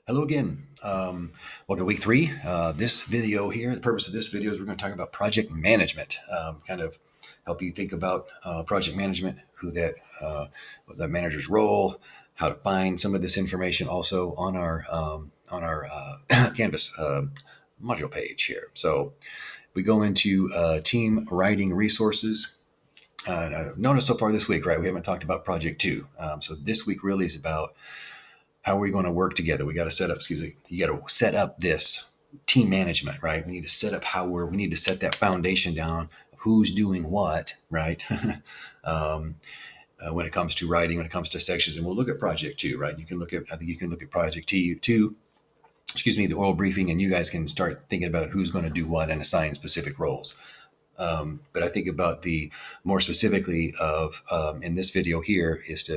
Hello again. Welcome to week three. This video here, the purpose of this video is we're going to talk about project management, kind of help you think about project management, what that manager's role, how to find some of this information also on our Canvas module page here. So we go into team writing resources. I've noticed so far this week, right? We haven't talked about project two. So this week really is about how are we going to work together? We got to set up, you got to set up this team management, right? We need to set up we need to set that foundation down, who's doing what, right? When it comes to writing, when it comes to sections, and we'll look at project two, right? I think you can look at project two, the oral briefing, and you guys can start thinking about who's going to do what and assign specific roles. But I think about the more specifically of in this video here is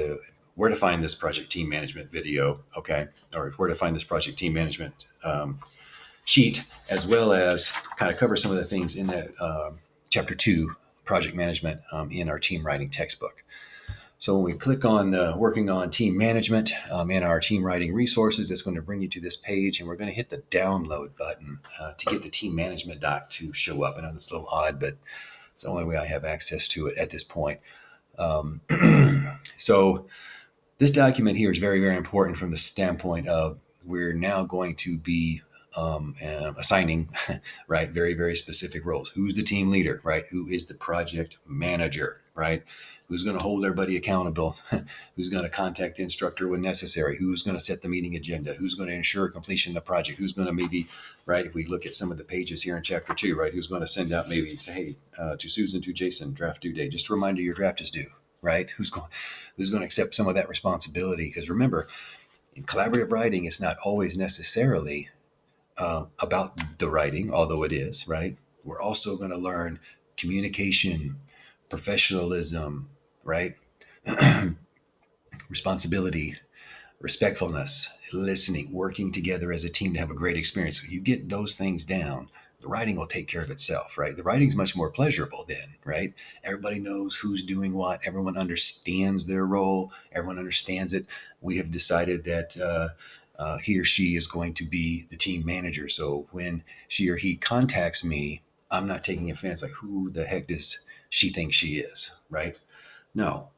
where to find this project team management video, okay, or where to find this project team management sheet, as well as kind of cover some of the things in that chapter 2 project management in our team writing textbook. So when we click on the working on team management in our team writing resources, it's going to bring you to this page, and we're going to hit the download button to get the team management doc to show up. I know it's a little odd, but it's the only way I have access to it at this point. So this document here is very, very important from the standpoint of we're now going to be assigning, right, very, very specific roles. Who's the team leader, right? Who is the project manager, right? Who's going to hold everybody accountable? Who's going to contact the instructor when necessary? Who's going to set the meeting agenda? Who's going to ensure completion of the project? Who's going to maybe, right, if we look at some of the pages here in chapter 2, right, who's going to send out maybe say, hey, to Susan, to Jason, draft due date, just a reminder your draft is due, right? Who's going to accept some of that responsibility? Because remember, in collaborative writing, it's not always necessarily about the writing, although it is, right? We're also going to learn communication, professionalism, right? Responsibility, respectfulness, listening, working together as a team to have a great experience. So you get those things down, the writing will take care of itself, right? The writing's much more pleasurable then, right? Everybody knows who's doing what. Everyone understands their role. Everyone understands it. We have decided that he or she is going to be the team manager. So when she or he contacts me, I'm not taking offense, like who the heck does she think she is, right? No,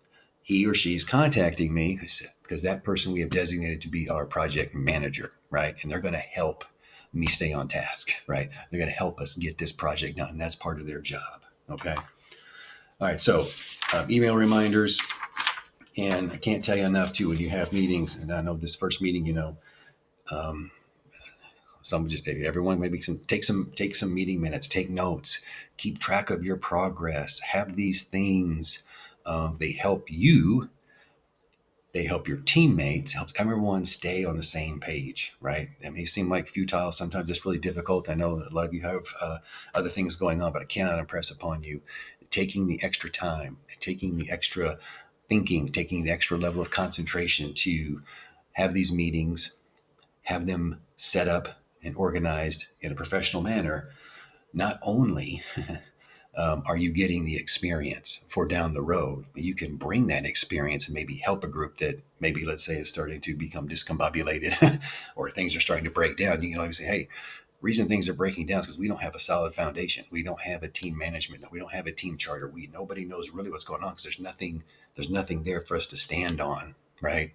he or she is contacting me because that person we have designated to be our project manager, right? And they're going to help me stay on task, right? They're going to help us get this project done. That's part of their job, okay? All right, so email reminders. And I can't tell you enough too, when you have meetings, and I know this first meeting, everyone maybe take some meeting minutes, take notes, keep track of your progress, have these things. They help you, they help your teammates, helps everyone stay on the same page, right? It may seem like futile. Sometimes it's really difficult. I know a lot of you have other things going on, but I cannot impress upon you taking the extra time, taking the extra thinking, taking the extra level of concentration to have these meetings, have them set up and organized in a professional manner. Not only are you getting the experience for down the road, but you can bring that experience and maybe help a group that maybe, let's say, is starting to become discombobulated or things are starting to break down. You can always say, hey, reason things are breaking down is because we don't have a solid foundation. We don't have a team management. We don't have a team charter. Nobody knows really what's going on because there's nothing there for us to stand on, right?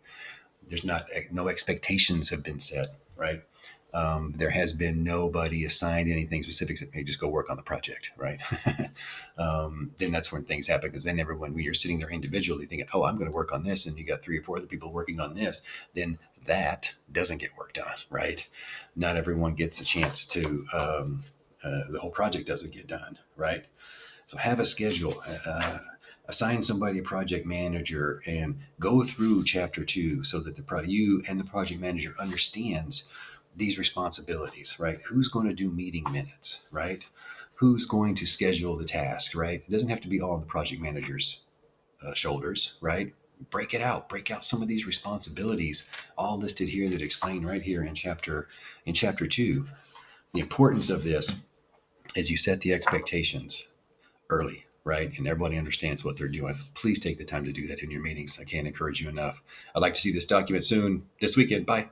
No expectations have been set, right? There has been nobody assigned anything specific except, hey, just go work on the project, right? Then that's when things happen, because then when you're sitting there individually thinking, oh, I'm going to work on this, and you got 3 or 4 other people working on this, then that doesn't get worked on, right? Not everyone gets a chance to, the whole project doesn't get done, right? So have a schedule, assign somebody a project manager, and go through chapter 2 so that you and the project manager understands these responsibilities, right? Who's going to do meeting minutes, right? Who's going to schedule the task, right? It doesn't have to be all on the project manager's shoulders, right? Break out some of these responsibilities, all listed here that explain right here in chapter 2. The importance of this is you set the expectations early, right? And everybody understands what they're doing. Please take the time to do that in your meetings. I can't encourage you enough. I'd like to see this document soon, this weekend. Bye.